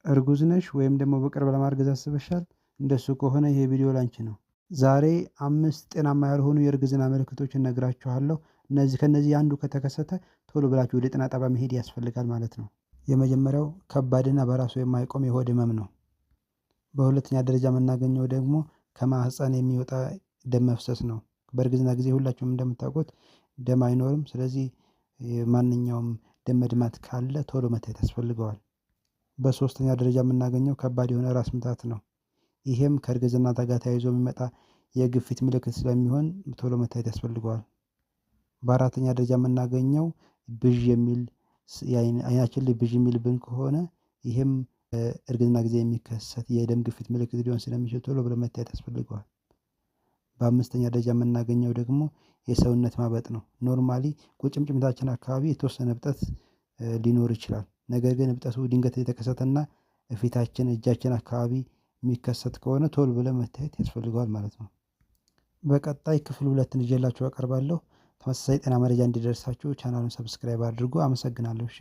እርጉዝ ነሽ ወይም ደግሞ በቅርብ ለማርገዝ አስበሻል? እንደሱ ከሆነ ይሄ ቪዲዮ ላንቺ ነው። ዛሬ 5 ጤናማ ያልሆኑ የእርግዝና ምልክቶችን እነግራችኋለሁ። ከነዚህ አንዱ ከተከሰተ ቶሎ ብላችሁ ወደ ጤና ጣቢያ መሄድ ያስፈልጋል ማለት ነው። የመጀመሪያው ከባድና በራሱ የማይቆም የሆድ ህመም ነው። በሁለተኛ ደረጃ የምናገኘው ደግሞ ከማህፀን የሚወጣ ደም መፍሰስ ነው። በእርግዝና ጊዜ ሁላችሁም እንደምታውቁት ደም አይኖርም። ስለዚህ ማንኛውም ደም መድማት ካለ ቶሎ መታየት ያስፈልገዋል። በሶስተኛ ደረጃ የምናገኘው ከባድ የሆነ ራስ ምታት ነው። ይሄም ከእርግዝና ጋር ተያይዞ የሚመጣ የግፊት ምልክት ስለሚሆን ቶሎ መታየት ያስፈልገዋል። በአራተኛ ደረጃ የምናገኘው ብዥ የሚል አይናችን ላይ ብዥ የሚልብን ከሆነ ይሄም እርግዝና ጊዜ የሚከሰት የደም ግፊት ምልክት ሊሆን ስለሚችል ቶሎ ብሎ መታየት ያስፈልገዋል። በአምስተኛ ደረጃ የምናገኘው ደግሞ የሰውነት ማበጥ ነው። ኖርማሊ ቁርጭምጭሚታችን አካባቢ የተወሰነ እብጠት ሊኖር ይችላል። ነገር ግን እብጠቱ ድንገት የተከሰተና ፊታችን፣ እጃችን አካባቢ የሚከሰት ከሆነ ቶሎ ብለን መታየት ያስፈልገዋል ማለት ነው። በቀጣይ ክፍል 2 ይዤላችሁ አቀርባለሁ። ተመሳሳይ ጤና መረጃ እንዲደርሳችሁ ቻናሉን ሰብስክራይብ አድርጉ። አመሰግናለሁ። እሺ